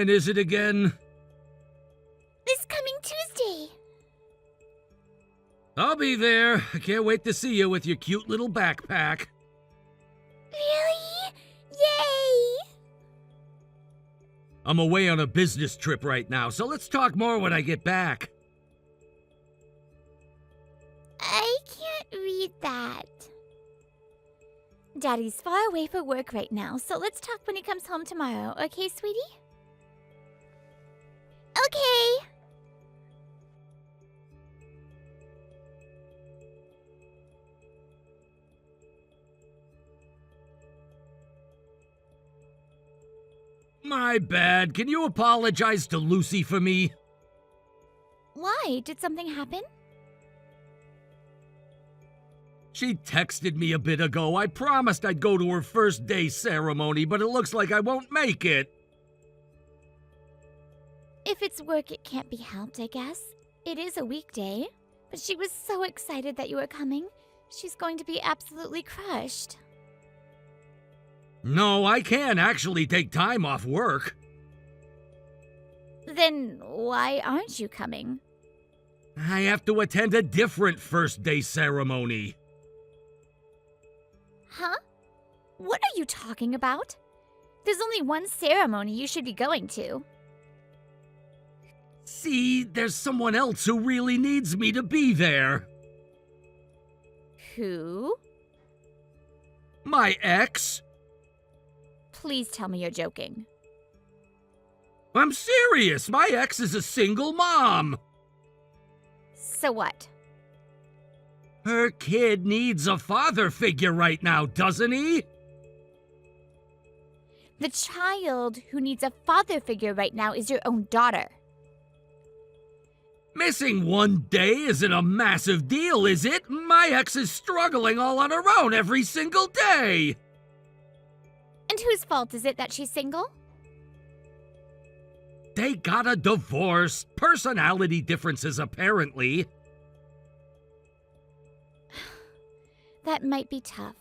When is it again? This coming Tuesday. I'll be there. I can't wait to see you with your cute little backpack. Really? Yay! I'm away on a business trip right now, so let's talk more when I get back. I can't read that. Daddy's far away for work right now, so let's talk when he comes home tomorrow, okay, sweetie? Okay. My bad. Can you apologize to Lucy for me? Why? Did something happen? She texted me a bit ago. I promised I'd go to her first day ceremony, but it looks like I won't make it. If it's work, it can't be helped, I guess. It is a weekday, but she was so excited that you were coming. She's going to be absolutely crushed. No, I can't actually take time off work. Then why aren't you coming? I have to attend a different first day ceremony. Huh? What are you talking about? There's only one ceremony you should be going to. See, there's someone else who really needs me to be there. Who? My ex. Please tell me you're joking. I'm serious. My ex is a single mom. So what? Her kid needs a father figure right now, doesn't he? The child who needs a father figure right now is your own daughter. Missing one day isn't a massive deal, is it? My ex is struggling all on her own every single day. And whose fault is it that she's single? They got a divorce. Personality differences, apparently. That might be tough,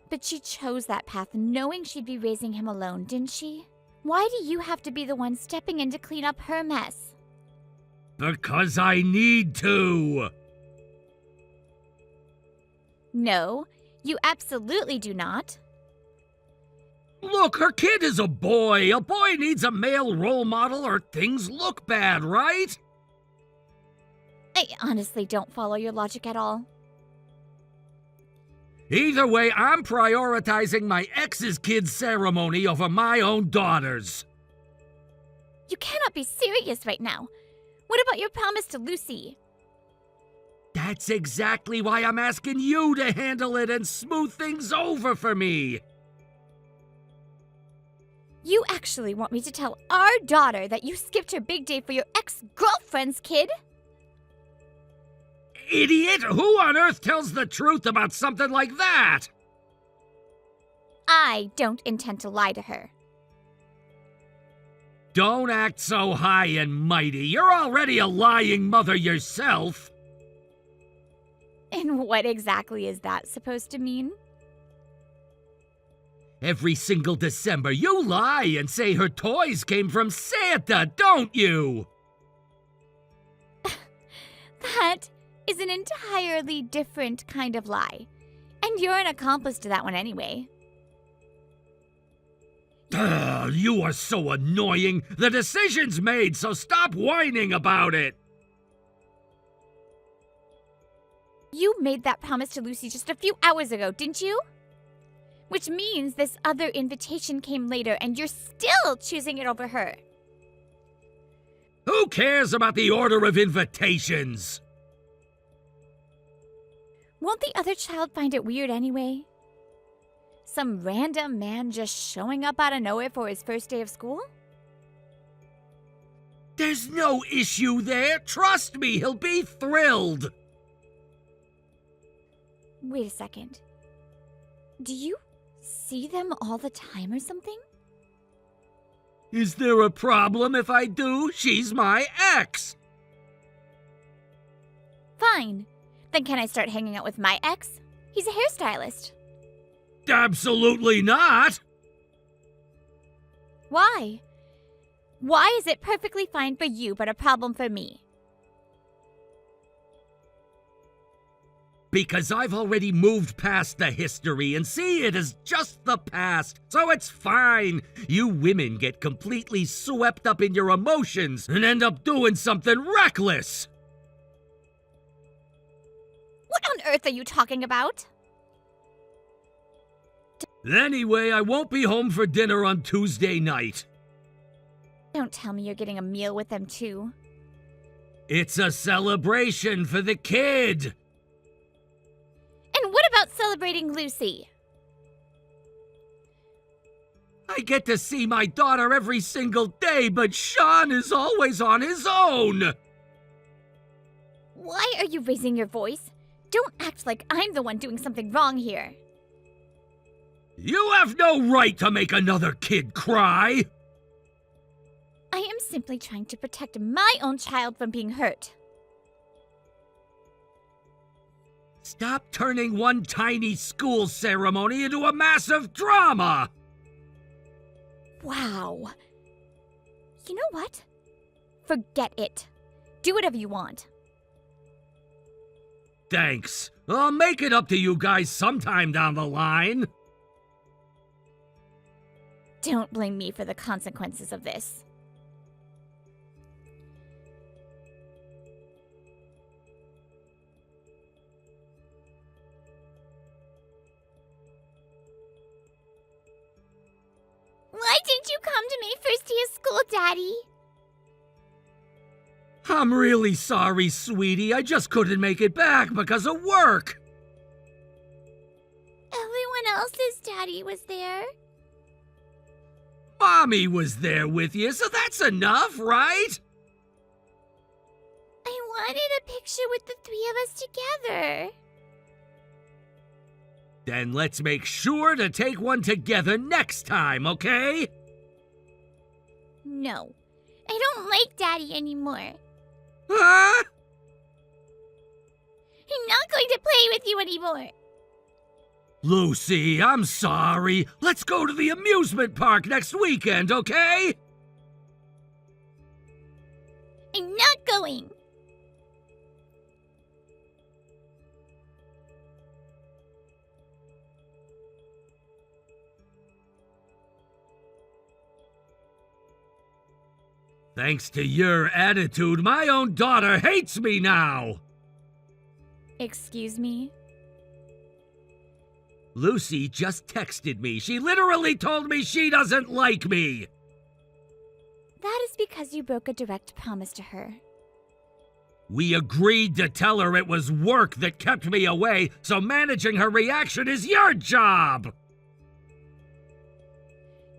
but she chose that path knowing she'd be raising him alone, didn't she? Why do you have to be the one stepping in to clean up her mess? Because I need to. No, you absolutely do not. Look, her kid is a boy. A boy needs a male role model or things look bad, right? I honestly don't follow your logic at all. Either way, I'm prioritizing my ex's kid's ceremony over my own daughter's. You cannot be serious right now. What about your promise to Lucy? That's exactly why I'm asking you to handle it and smooth things over for me. You actually want me to tell our daughter that you skipped her big day for your ex-girlfriend's kid? Idiot! Who on earth tells the truth about something like that? I don't intend to lie to her. Don't act so high and mighty. You're already a lying mother yourself. And what exactly is that supposed to mean? Every single December, you lie and say her toys came from Santa, don't you? That is an entirely different kind of lie. And you're an accomplice to that one anyway. Ugh, you are so annoying. The decision's made, so stop whining about it. You made that promise to Lucy just a few hours ago, didn't you? Which means this other invitation came later and you're still choosing it over her. Who cares about the order of invitations? Won't the other child find it weird anyway? Some random man just showing up out of nowhere for his first day of school? There's no issue there. Trust me, he'll be thrilled. Wait a second. Do you see them all the time or something? Is there a problem if I do? She's my ex. Fine. Then can I start hanging out with my ex? He's a hairstylist. Absolutely not. Why? Why is it perfectly fine for you but a problem for me? Because I've already moved past the history and see it as just the past, so it's fine. You women get completely swept up in your emotions and end up doing something reckless. What on earth are you talking about? Anyway, I won't be home for dinner on Tuesday night. Don't tell me you're getting a meal with them too. It's a celebration for the kid. And what about celebrating Lucy? I get to see my daughter every single day, but Sean is always on his own. Why are you raising your voice? Don't act like I'm the one doing something wrong here. You have no right to make another kid cry. I am simply trying to protect my own child from being hurt. Stop turning one tiny school ceremony into a massive drama! Wow. You know what? Forget it. Do whatever you want. Thanks. I'll make it up to you guys sometime down the line. Don't blame me for the consequences of this. Why didn't you come to me first day of school, Daddy? I'm really sorry, sweetie. I just couldn't make it back because of work. Everyone else's daddy was there. Mommy was there with you, so that's enough, right? I wanted a picture with the three of us together. Then let's make sure to take one together next time, okay? No, I don't like Daddy anymore. Huh? I'm not going to play with you anymore. Lucy, I'm sorry. Let's go to the amusement park next weekend, okay? I'm not going. Thanks to your attitude, my own daughter hates me now. Excuse me? Lucy just texted me. She literally told me she doesn't like me. That is because you broke a direct promise to her. We agreed to tell her it was work that kept me away, so managing her reaction is your job.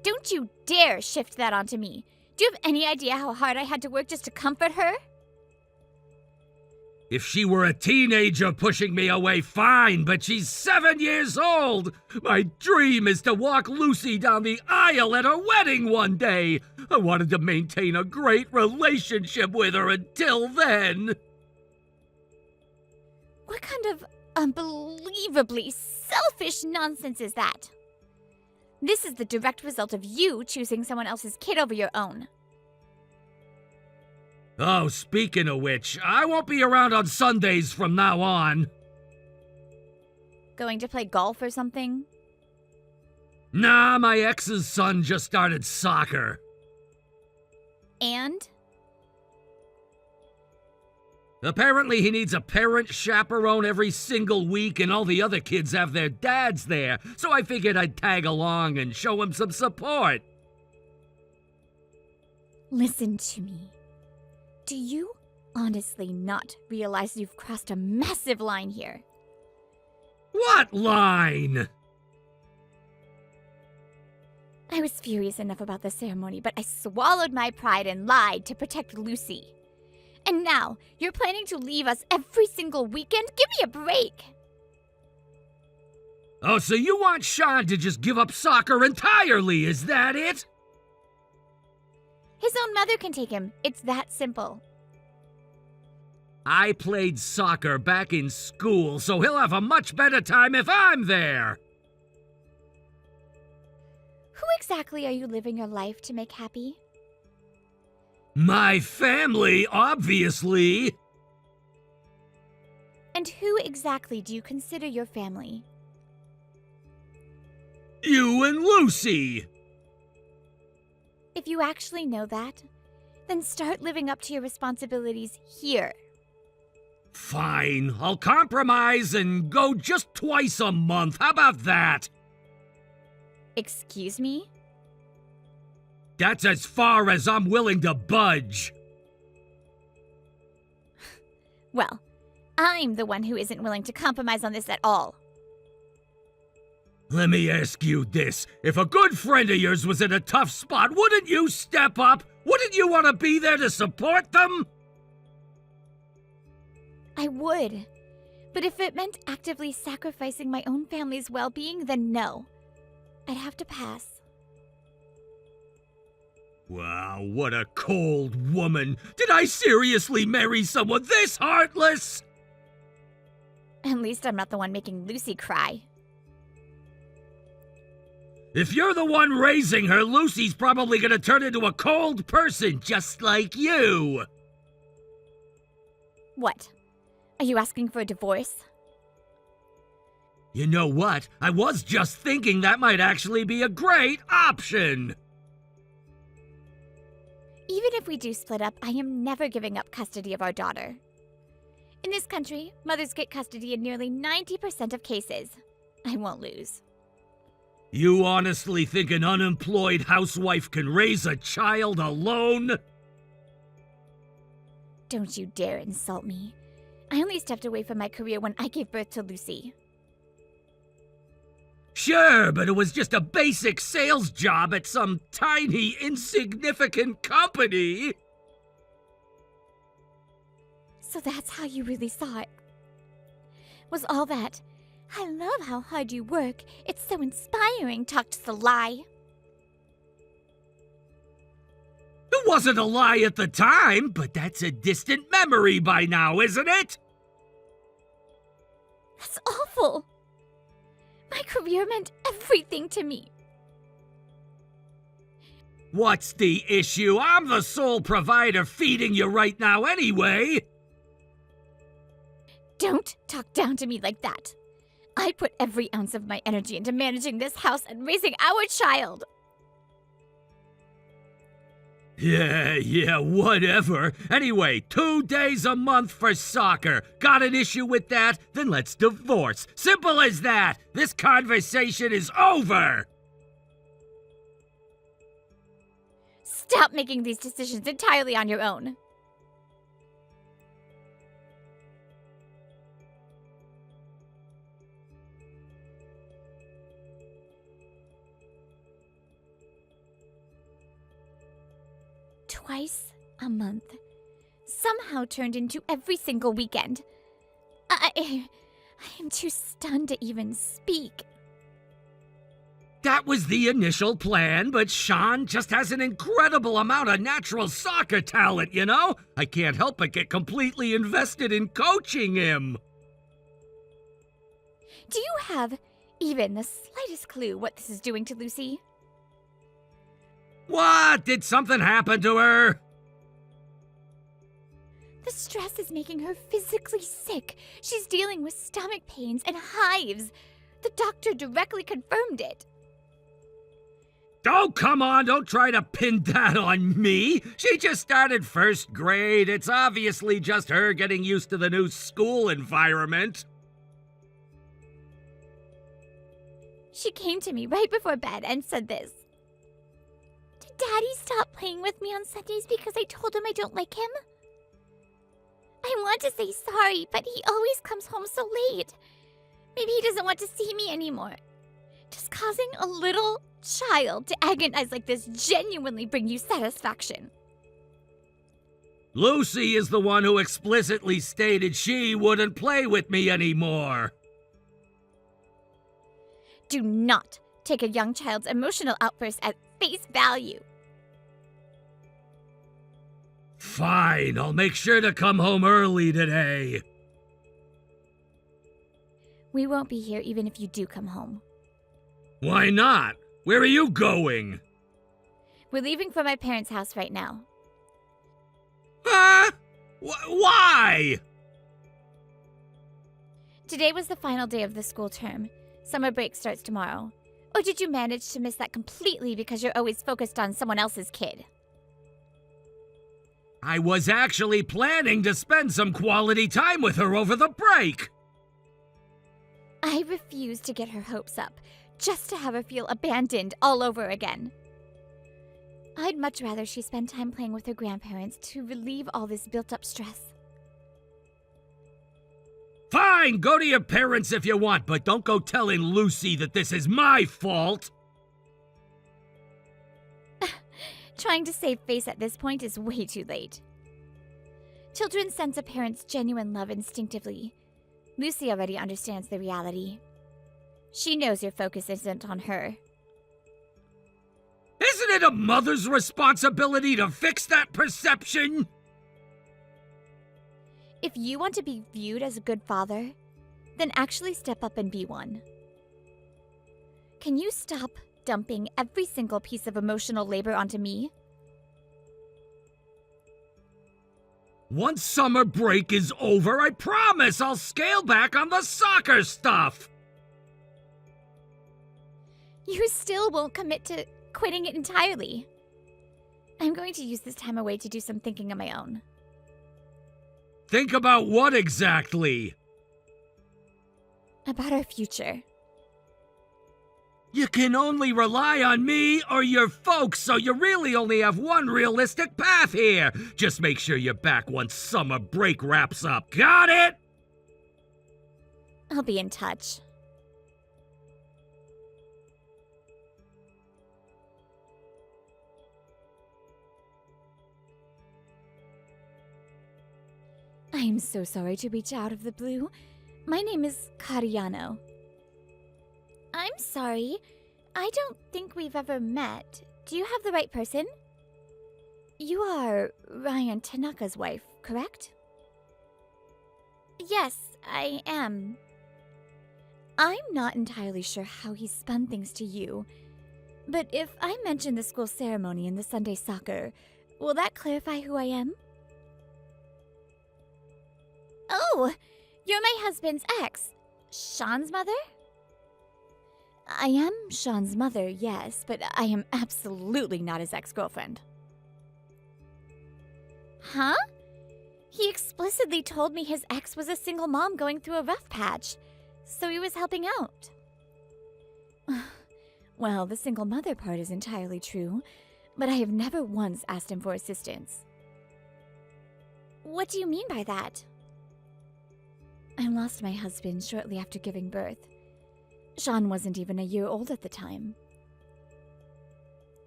Don't you dare shift that onto me. Do you have any idea how hard I had to work just to comfort her? If she were a teenager pushing me away, fine, but she's 7 years old. My dream is to walk Lucy down the aisle at her wedding one day. I wanted to maintain a great relationship with her until then. What kind of unbelievably selfish nonsense is that? This is the direct result of you choosing someone else's kid over your own. Oh, speaking of which, I won't be around on Sundays from now on. Going to play golf or something? Nah, my ex's son just started soccer. And? Apparently he needs a parent chaperone every single week, and all the other kids have their dads there, so I figured I'd tag along and show him some support. Listen to me. Do you honestly not realize you've crossed a massive line here? What line? I was furious enough about the ceremony, but I swallowed my pride and lied to protect Lucy. And now, you're planning to leave us every single weekend? Give me a break! Oh, so you want Sean to just give up soccer entirely, is that it? His own mother can take him. It's that simple. I played soccer back in school, so he'll have a much better time if I'm there. Who exactly are you living your life to make happy? My family, obviously. And who exactly do you consider your family? You and Lucy. If you actually know that, then start living up to your responsibilities here. Fine, I'll compromise and go just twice a month. How about that? Excuse me? That's as far as I'm willing to budge. Well, I'm the one who isn't willing to compromise on this at all. Let me ask you this. If a good friend of yours was in a tough spot, wouldn't you step up? Wouldn't you want to be there to support them? I would. But if it meant actively sacrificing my own family's well-being, then no. I'd have to pass. Wow, what a cold woman. Did I seriously marry someone this heartless? At least I'm not the one making Lucy cry. If you're the one raising her, Lucy's probably gonna turn into a cold person just like you. What? Are you asking for a divorce? You know what? I was just thinking that might actually be a great option. Even if we do split up, I am never giving up custody of our daughter. In this country, mothers get custody in nearly 90% of cases. I won't lose. You honestly think an unemployed housewife can raise a child alone? Don't you dare insult me. I only stepped away from my career when I gave birth to Lucy. Sure, but it was just a basic sales job at some tiny, insignificant company. So that's how you really saw it. Was all that, "I love how hard you work, it's so inspiring," talked the lie? It wasn't a lie at the time, but that's a distant memory by now, isn't it? That's awful. My career meant everything to me. What's the issue? I'm the sole provider feeding you right now anyway. Don't talk down to me like that. I put every ounce of my energy into managing this house and raising our child. Yeah, whatever. Anyway, 2 days a month for soccer. Got an issue with that? Then let's divorce. Simple as that. This conversation is over. Stop making these decisions entirely on your own. Twice a month somehow turned into every single weekend. I am too stunned to even speak. That was the initial plan, but Sean just has an incredible amount of natural soccer talent, you know? I can't help but get completely invested in coaching him. Do you have even the slightest clue what this is doing to Lucy? What? Did something happen to her? The stress is making her physically sick. She's dealing with stomach pains and hives. The doctor directly confirmed it. Oh, come on, don't try to pin that on me. She just started first grade. It's obviously just her getting used to the new school environment. She came to me right before bed and said this. Did Daddy stop playing with me on Sundays because I told him I don't like him? I want to say sorry, but he always comes home so late. Maybe he doesn't want to see me anymore. Does causing a little child to agonize like this genuinely bring you satisfaction? Lucy is the one who explicitly stated she wouldn't play with me anymore. Do not take a young child's emotional outburst at face value. Fine, I'll make sure to come home early today. We won't be here even if you do come home. Why not? Where are you going? We're leaving for my parents' house right now. Huh? Why? Today was the final day of the school term. Summer break starts tomorrow. Or did you manage to miss that completely because you're always focused on someone else's kid? I was actually planning to spend some quality time with her over the break. I refuse to get her hopes up, just to have her feel abandoned all over again. I'd much rather she spend time playing with her grandparents to relieve all this built-up stress. Fine, go to your parents if you want, but don't go telling Lucy that this is my fault. Trying to save face at this point is way too late. Children sense a parent's genuine love instinctively. Lucy already understands the reality. She knows your focus isn't on her. Isn't it a mother's responsibility to fix that perception? If you want to be viewed as a good father, then actually step up and be one. Can you stop dumping every single piece of emotional labor onto me? Once summer break is over, I promise I'll scale back on the soccer stuff. You still won't commit to quitting it entirely. I'm going to use this time away to do some thinking of my own. Think about what exactly? About our future. You can only rely on me or your folks, so you really only have one realistic path here. Just make sure you're back once summer break wraps up. Got it? I'll be in touch. I am so sorry to reach out of the blue. My name is Cariano. I'm sorry. I don't think we've ever met. Do you have the right person? You are Ryan Tanaka's wife, correct? Yes, I am. I'm not entirely sure how he spun things to you, but if I mention the school ceremony and the Sunday soccer, will that clarify who I am? Oh, you're my husband's ex, Sean's mother? I am Sean's mother, yes, but I am absolutely not his ex-girlfriend. Huh? He explicitly told me his ex was a single mom going through a rough patch, so he was helping out. Well, the single mother part is entirely true, but I have never once asked him for assistance. What do you mean by that? I lost my husband shortly after giving birth. Sean wasn't even a year old at the time.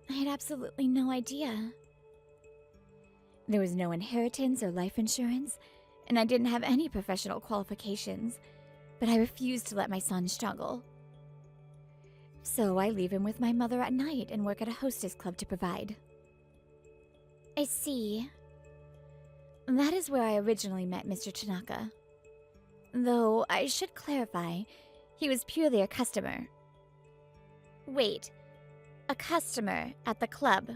I had absolutely no idea. There was no inheritance or life insurance, and I didn't have any professional qualifications, but I refused to let my son struggle. So I leave him with my mother at night and work at a hostess club to provide. I see. That is where I originally met Mr. Tanaka. Though I should clarify, he was purely a customer. Wait, a customer at the club?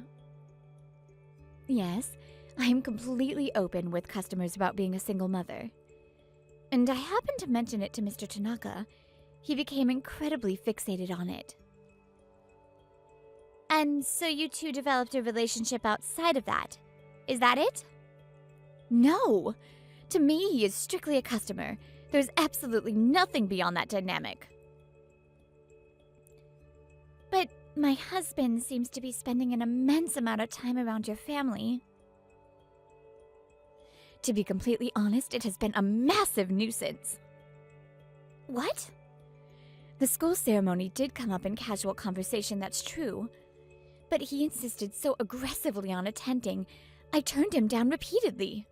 Yes, I am completely open with customers about being a single mother. And I happened to mention it to Mr. Tanaka. He became incredibly fixated on it. And so you two developed a relationship outside of that. Is that it? No! To me, he is strictly a customer. There's absolutely nothing beyond that dynamic. But my husband seems to be spending an immense amount of time around your family. To be completely honest, it has been a massive nuisance. What? The school ceremony did come up in casual conversation, that's true. But he insisted so aggressively on attending, I turned him down repeatedly.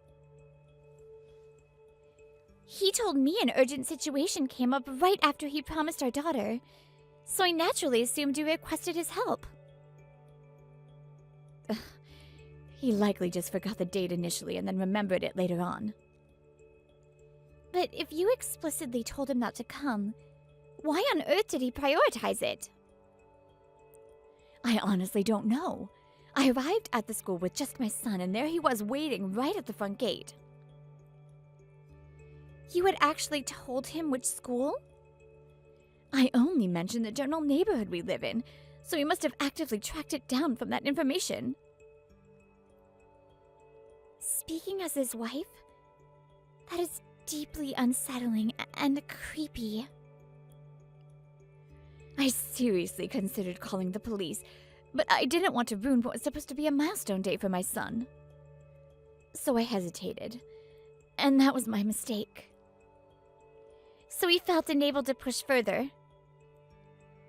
He told me an urgent situation came up right after he promised our daughter, so I naturally assumed you requested his help. He likely just forgot the date initially and then remembered it later on. But if you explicitly told him not to come, why on earth did he prioritize it? I honestly don't know. I arrived at the school with just my son, and there he was waiting right at the front gate. You had actually told him which school? I only mentioned the general neighborhood we live in, so he must have actively tracked it down from that information. Speaking as his wife, that is deeply unsettling and creepy. I seriously considered calling the police, but I didn't want to ruin what was supposed to be a milestone day for my son. So I hesitated, and that was my mistake. So he felt unable to push further.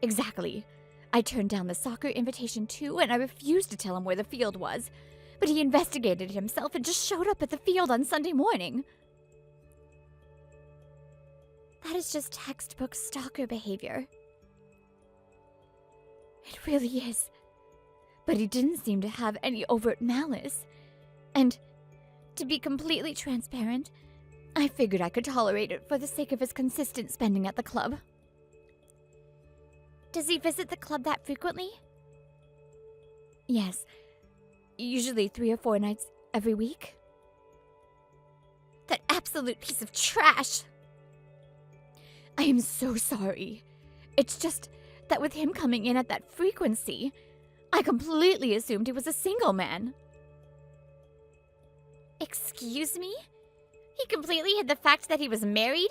Exactly. I turned down the soccer invitation too, and I refused to tell him where the field was. But he investigated it himself and just showed up at the field on Sunday morning. That is just textbook stalker behavior. It really is. But he didn't seem to have any overt malice. And to be completely transparent, I figured I could tolerate it for the sake of his consistent spending at the club. Does he visit the club that frequently? Yes. Usually 3 or 4 nights every week. That absolute piece of trash! I am so sorry. It's just that with him coming in at that frequency, I completely assumed he was a single man. Excuse me? He completely hid the fact that he was married?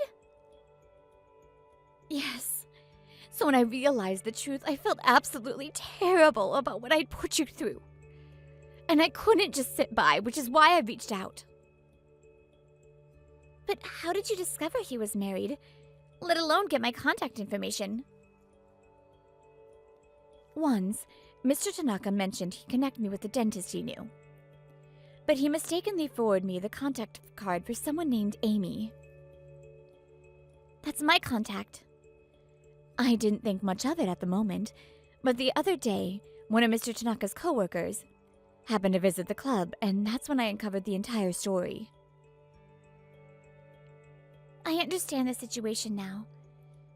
Yes. So when I realized the truth, I felt absolutely terrible about what I'd put you through. And I couldn't just sit by, which is why I reached out. But how did you discover he was married, let alone get my contact information? Once, Mr. Tanaka mentioned he'd connect me with the dentist he knew. But he mistakenly forwarded me the contact card for someone named Amy. That's my contact. I didn't think much of it at the moment, but the other day, one of Mr. Tanaka's coworkers happened to visit the club, and that's when I uncovered the entire story. I understand the situation now,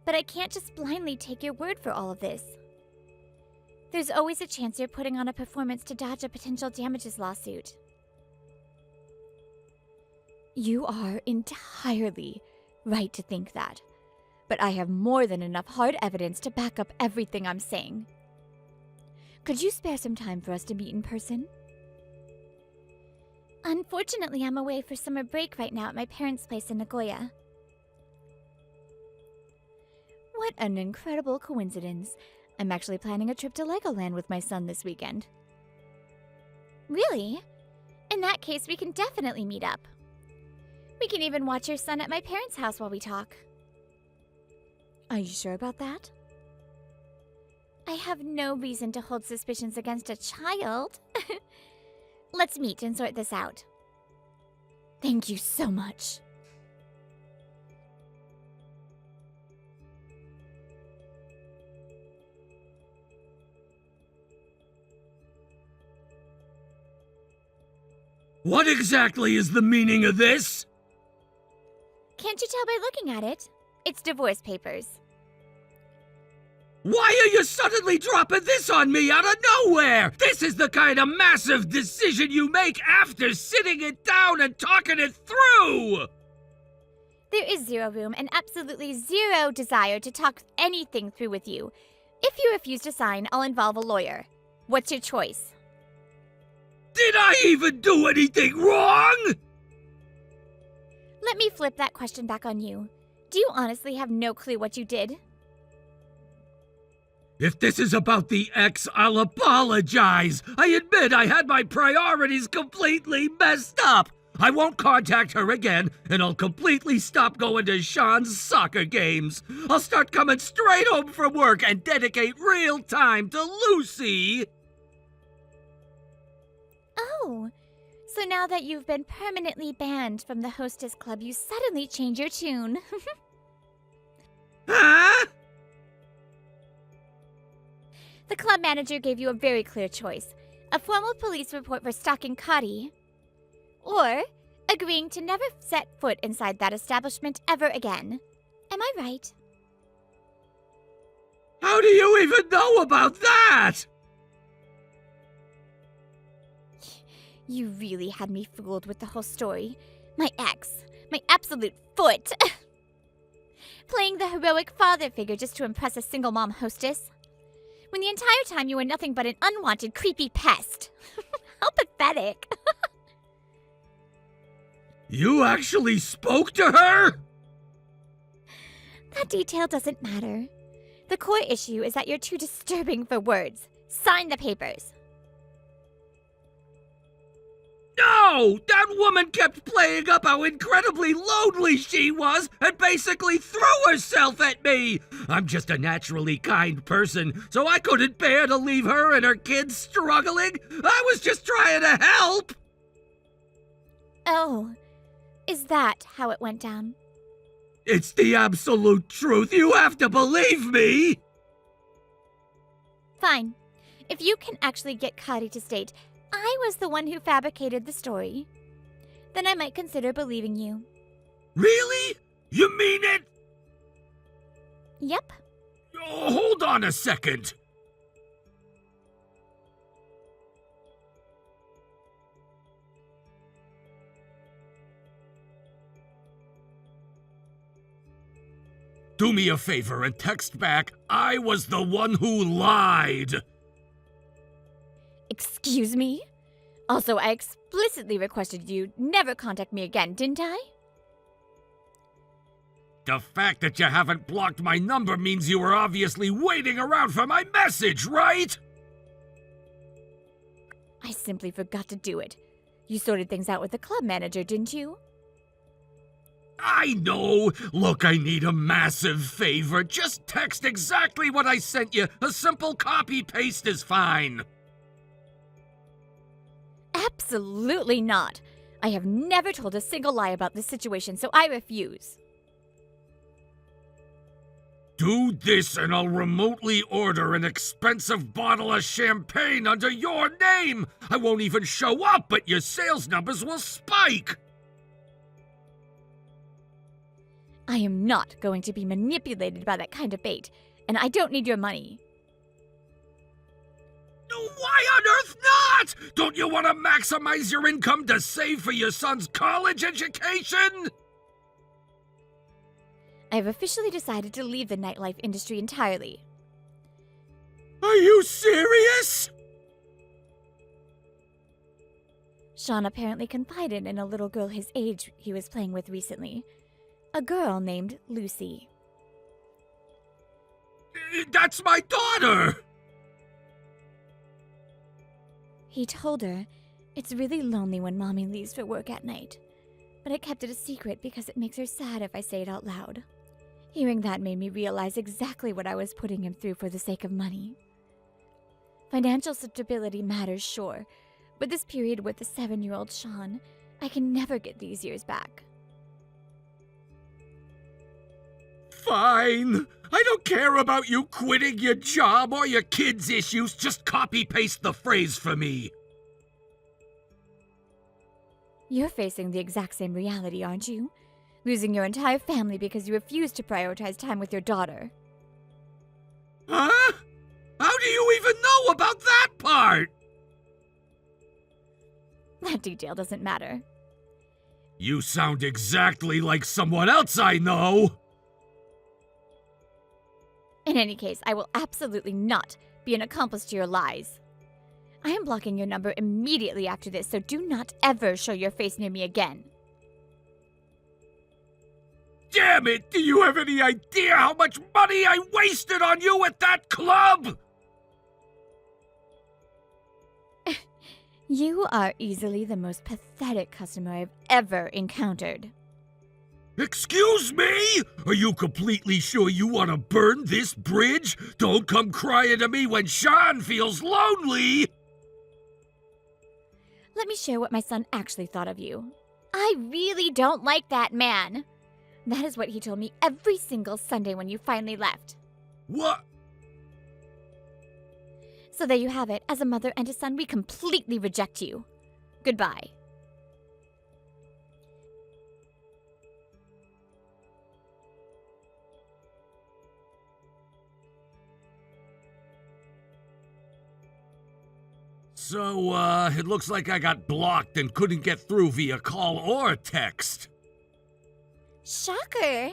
but I can't just blindly take your word for all of this. There's always a chance you're putting on a performance to dodge a potential damages lawsuit. You are entirely right to think that, but I have more than enough hard evidence to back up everything I'm saying. Could you spare some time for us to meet in person? Unfortunately, I'm away for summer break right now at my parents' place in Nagoya. What an incredible coincidence. I'm actually planning a trip to Legoland with my son this weekend. Really? In that case, we can definitely meet up. We can even watch your son at my parents' house while we talk. Are you sure about that? I have no reason to hold suspicions against a child. Let's meet and sort this out. Thank you so much. What exactly is the meaning of this? Can't you tell by looking at it? It's divorce papers. Why are you suddenly dropping this on me out of nowhere? This is the kind of massive decision you make after sitting it down and talking it through! There is zero room and absolutely zero desire to talk anything through with you. If you refuse to sign, I'll involve a lawyer. What's your choice? Did I even do anything wrong? Let me flip that question back on you. Do you honestly have no clue what you did? If this is about the ex, I'll apologize. I admit I had my priorities completely messed up. I won't contact her again, and I'll completely stop going to Sean's soccer games. I'll start coming straight home from work and dedicate real time to Lucy. Oh, so now that you've been permanently banned from the Hostess Club, you suddenly change your tune. Huh? The club manager gave you a very clear choice. A formal police report for stalking Kari, or agreeing to never set foot inside that establishment ever again. Am I right? How do you even know about that? You really had me fooled with the whole story. My ex. My absolute foot. Playing the heroic father figure just to impress a single mom hostess. When the entire time you were nothing but an unwanted, creepy pest. How pathetic. You actually spoke to her? That detail doesn't matter. The core issue is that you're too disturbing for words. Sign the papers. No! That woman kept playing up how incredibly lonely she was and basically threw herself at me! I'm just a naturally kind person, so I couldn't bear to leave her and her kids struggling. I was just trying to help! Oh, is that how it went down? It's the absolute truth. You have to believe me! Fine. If you can actually get Kari to state I was the one who fabricated the story, then I might consider believing you. Really? You mean it? Yep. Oh, hold on a second. Do me a favor and text back, I was the one who lied. Excuse me? Also, I explicitly requested you never contact me again, didn't I? The fact that you haven't blocked my number means you were obviously waiting around for my message, right? I simply forgot to do it. You sorted things out with the club manager, didn't you? I know. Look, I need a massive favor. Just text exactly what I sent you. A simple copy-paste is fine. Absolutely not. I have never told a single lie about this situation, so I refuse. Do this and I'll remotely order an expensive bottle of champagne under your name. I won't even show up, but your sales numbers will spike. I am not going to be manipulated by that kind of bait, and I don't need your money. Why on earth not? Don't you want to maximize your income to save for your son's college education? I have officially decided to leave the nightlife industry entirely. Are you serious? Sean apparently confided in a little girl his age he was playing with recently. A girl named Lucy. That's my daughter! He told her, it's really lonely when Mommy leaves for work at night. But I kept it a secret because it makes her sad if I say it out loud. Hearing that made me realize exactly what I was putting him through for the sake of money. Financial stability matters, sure, but this period with the 7-year-old Sean, I can never get these years back. Fine. I don't care about you quitting your job or your kids' issues. Just copy-paste the phrase for me. You're facing the exact same reality, aren't you? Losing your entire family because you refuse to prioritize time with your daughter. Huh? How do you even know about that part? That detail doesn't matter. You sound exactly like someone else I know. In any case, I will absolutely not be an accomplice to your lies. I am blocking your number immediately after this, so do not ever show your face near me again. Damn it! Do you have any idea how much money I wasted on you at that club? You are easily the most pathetic customer I've ever encountered. Excuse me? Are you completely sure you want to burn this bridge? Don't come crying to me when Sean feels lonely! Let me share what my son actually thought of you. I really don't like that man. That is what he told me every single Sunday when you finally left. What? So there you have it. As a mother and a son, we completely reject you. Goodbye. So, it looks like I got blocked and couldn't get through via call or text. Shocker.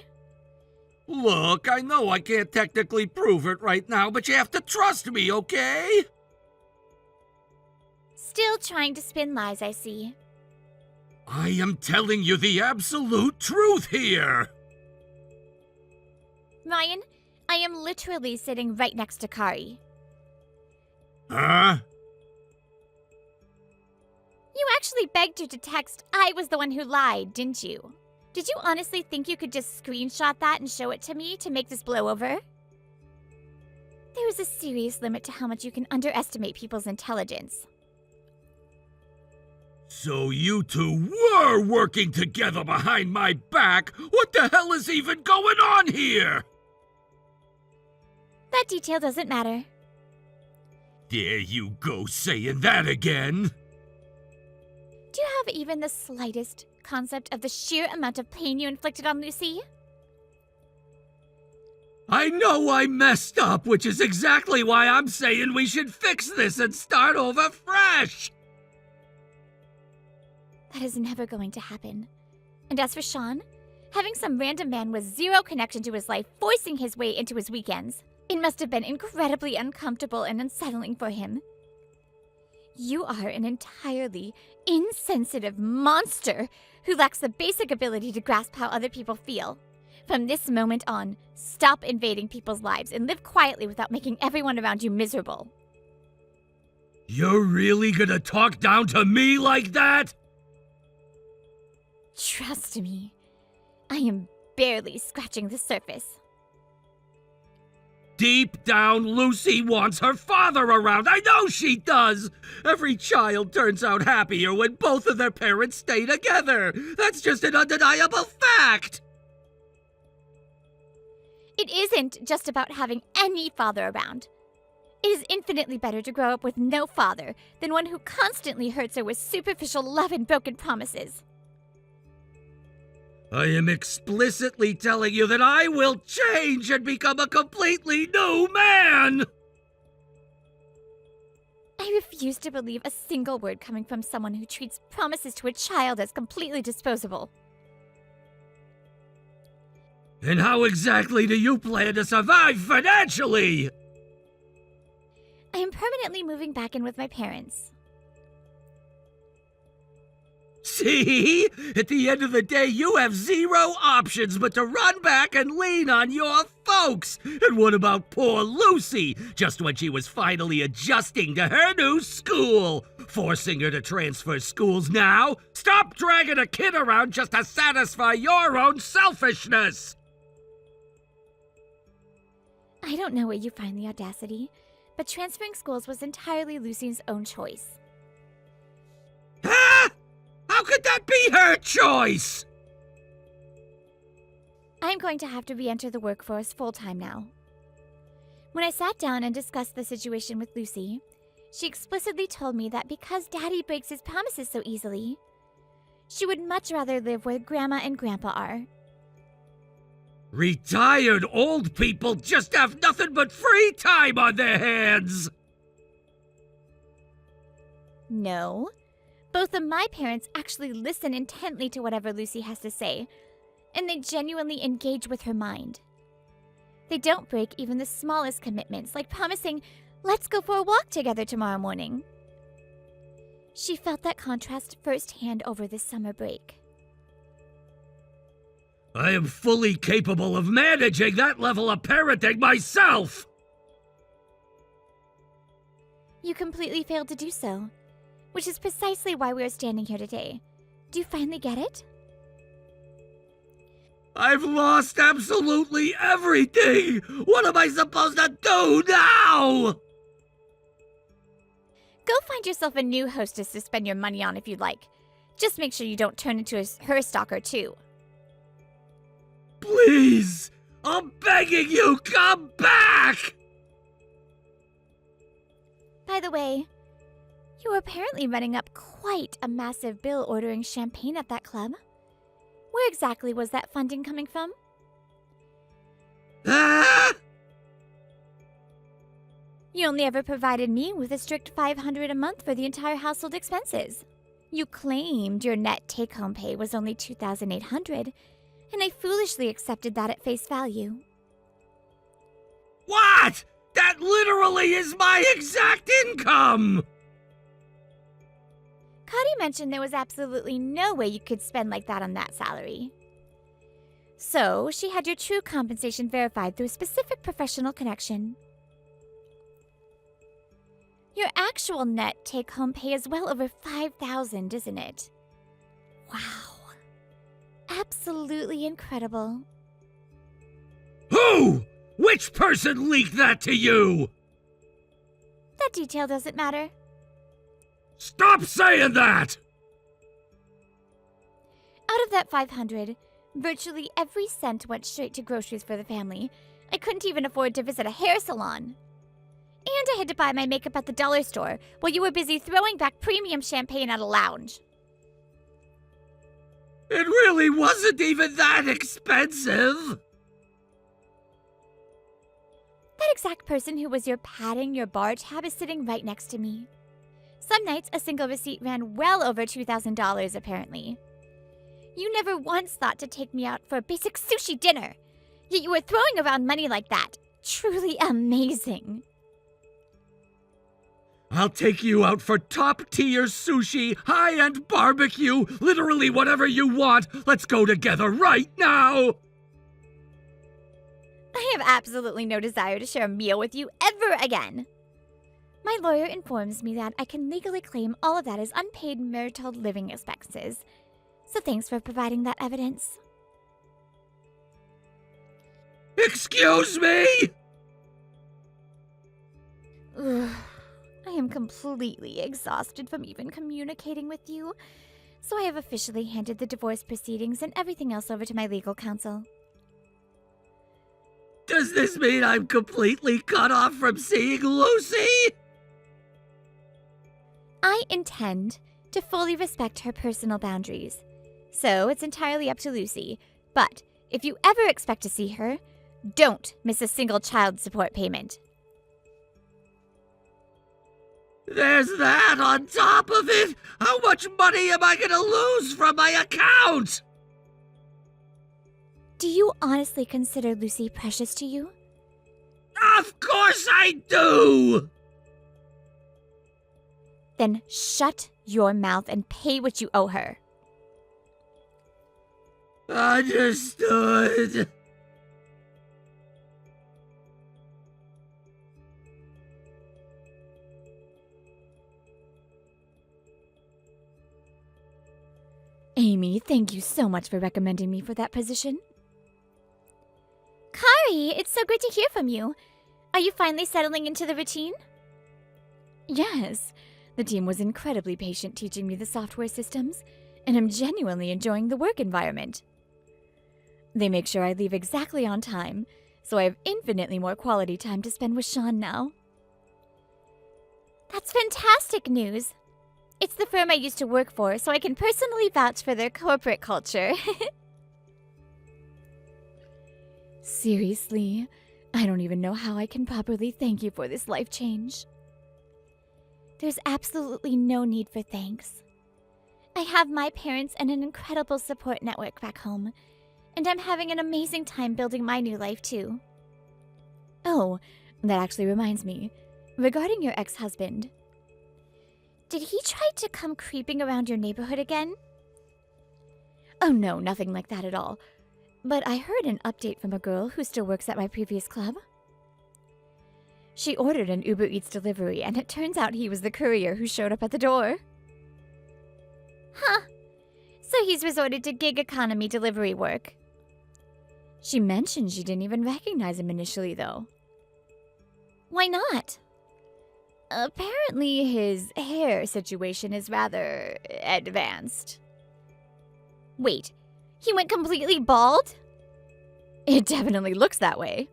Look, I know I can't technically prove it right now, but you have to trust me, okay? Still trying to spin lies, I see. I am telling you the absolute truth here. Ryan, I am literally sitting right next to Kari. Huh? You actually begged her to text, "I was the one who lied," didn't you? Did you honestly think you could just screenshot that and show it to me to make this blow over? There is a serious limit to how much you can underestimate people's intelligence. So you two were working together behind my back? What the hell is even going on here? That detail doesn't matter. There you go saying that again. Do you have even the slightest concept of the sheer amount of pain you inflicted on Lucy? I know I messed up, which is exactly why I'm saying we should fix this and start over fresh. That is never going to happen. And as for Sean, having some random man with zero connection to his life forcing his way into his weekends, it must have been incredibly uncomfortable and unsettling for him. You are an entirely insensitive monster who lacks the basic ability to grasp how other people feel. From this moment on, stop invading people's lives and live quietly without making everyone around you miserable. You're really gonna talk down to me like that? Trust me, I am barely scratching the surface. Deep down, Lucy wants her father around. I know she does. Every child turns out happier when both of their parents stay together. That's just an undeniable fact. It isn't just about having any father around. It is infinitely better to grow up with no father than one who constantly hurts her with superficial love and broken promises. I am explicitly telling you that I will change and become a completely new man! I refuse to believe a single word coming from someone who treats promises to a child as completely disposable. And how exactly do you plan to survive financially? I am permanently moving back in with my parents. See? At the end of the day, you have zero options but to run back and lean on your folks. And what about poor Lucy? Just when she was finally adjusting to her new school. Forcing her to transfer schools now? Stop dragging a kid around just to satisfy your own selfishness. I don't know where you find the audacity, but transferring schools was entirely Lucy's own choice. Huh? How could that be her choice? I'm going to have to re-enter the workforce full-time now. When I sat down and discussed the situation with Lucy, she explicitly told me that because Daddy breaks his promises so easily, she would much rather live where Grandma and Grandpa are. Retired old people just have nothing but free time on their hands! No. Both of my parents actually listen intently to whatever Lucy has to say, and they genuinely engage with her mind. They don't break even the smallest commitments, like promising, "Let's go for a walk together tomorrow morning." She felt that contrast firsthand over this summer break. I am fully capable of managing that level of parenting myself! You completely failed to do so, which is precisely why we are standing here today. Do you finally get it? I've lost absolutely everything! What am I supposed to do now? Go find yourself a new hostess to spend your money on if you'd like. Just make sure you don't turn into her stalker too. Please! I'm begging you, come back! By the way, you were apparently running up quite a massive bill ordering champagne at that club. Where exactly was that funding coming from? Ah! You only ever provided me with a strict $500 a month for the entire household expenses. You claimed your net take-home pay was only $2,800, and I foolishly accepted that at face value. What? That literally is my exact income! Cody mentioned there was absolutely no way you could spend like that on that salary. So, she had your true compensation verified through a specific professional connection. Your actual net take-home pay is well over $5,000, isn't it? Wow. Absolutely incredible. Who? Which person leaked that to you? That detail doesn't matter. Stop saying that! Out of that $500, virtually every cent went straight to groceries for the family. I couldn't even afford to visit a hair salon. And I had to buy my makeup at the dollar store while you were busy throwing back premium champagne at a lounge. It really wasn't even that expensive! That exact person who was your padding your bar tab is sitting right next to me. Some nights, a single receipt ran well over $2,000, apparently. You never once thought to take me out for a basic sushi dinner, yet you were throwing around money like that. Truly amazing. I'll take you out for top-tier sushi, high-end barbecue, literally whatever you want. Let's go together right now! I have absolutely no desire to share a meal with you ever again. My lawyer informs me that I can legally claim all of that as unpaid marital living expenses. So thanks for providing that evidence. Excuse me? Ugh. I am completely exhausted from even communicating with you, so I have officially handed the divorce proceedings and everything else over to my legal counsel. Does this mean I'm completely cut off from seeing Lucy? I intend to fully respect her personal boundaries, so it's entirely up to Lucy. But if you ever expect to see her, don't miss a single child support payment. There's that on top of it! How much money am I gonna lose from my account? Do you honestly consider Lucy precious to you? Of course I do! Then shut your mouth and pay what you owe her. Understood. Amy, thank you so much for recommending me for that position. Kari, it's so great to hear from you. Are you finally settling into the routine? Yes. The team was incredibly patient teaching me the software systems, and I'm genuinely enjoying the work environment. They make sure I leave exactly on time, so I have infinitely more quality time to spend with Sean now. That's fantastic news. It's the firm I used to work for, so I can personally vouch for their corporate culture. Seriously, I don't even know how I can properly thank you for this life change. There's absolutely no need for thanks. I have my parents and an incredible support network back home, and I'm having an amazing time building my new life too. Oh, that actually reminds me. Regarding your ex-husband, did he try to come creeping around your neighborhood again? Oh no, nothing like that at all. But I heard an update from a girl who still works at my previous club. She ordered an Uber Eats delivery, and it turns out he was the courier who showed up at the door. Huh. So he's resorted to gig economy delivery work. She mentioned she didn't even recognize him initially, though. Why not? Apparently his hair situation is rather advanced. Wait, he went completely bald? It definitely looks that way.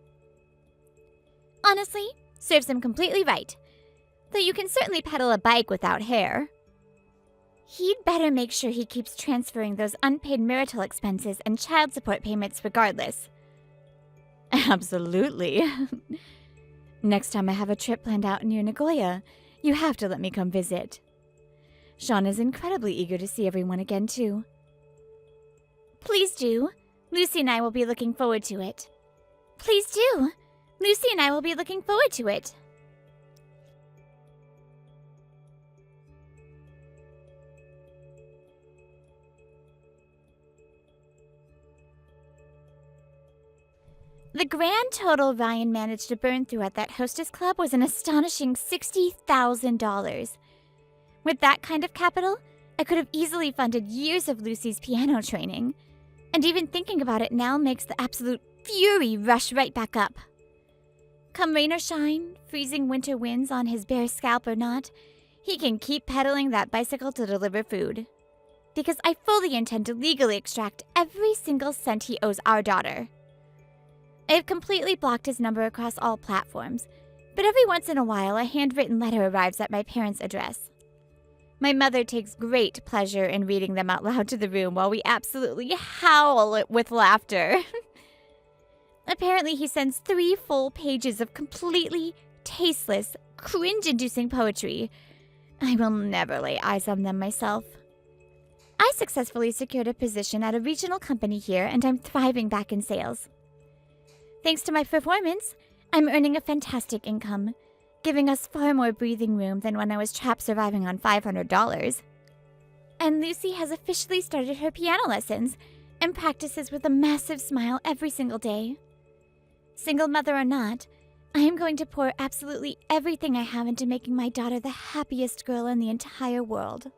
Honestly, serves him completely right. Though you can certainly pedal a bike without hair. He'd better make sure he keeps transferring those unpaid marital expenses and child support payments regardless. Absolutely. Next time I have a trip planned out near Nagoya, you have to let me come visit. Sean is incredibly eager to see everyone again, too. Please do. Lucy and I will be looking forward to it. Please do. Lucy and I will be looking forward to it. The grand total Ryan managed to burn through at that hostess club was an astonishing $60,000. With that kind of capital, I could have easily funded years of Lucy's piano training. And even thinking about it now makes the absolute fury rush right back up. Come rain or shine, freezing winter winds on his bare scalp or not, he can keep pedaling that bicycle to deliver food. Because I fully intend to legally extract every single cent he owes our daughter. I have completely blocked his number across all platforms, but every once in a while a handwritten letter arrives at my parents' address. My mother takes great pleasure in reading them out loud to the room while we absolutely howl with laughter. Apparently he sends 3 full pages of completely tasteless, cringe-inducing poetry. I will never lay eyes on them myself. I successfully secured a position at a regional company here, and I'm thriving back in sales. Thanks to my performance, I'm earning a fantastic income, giving us far more breathing room than when I was trapped surviving on $500. And Lucy has officially started her piano lessons and practices with a massive smile every single day. Single mother or not, I am going to pour absolutely everything I have into making my daughter the happiest girl in the entire world.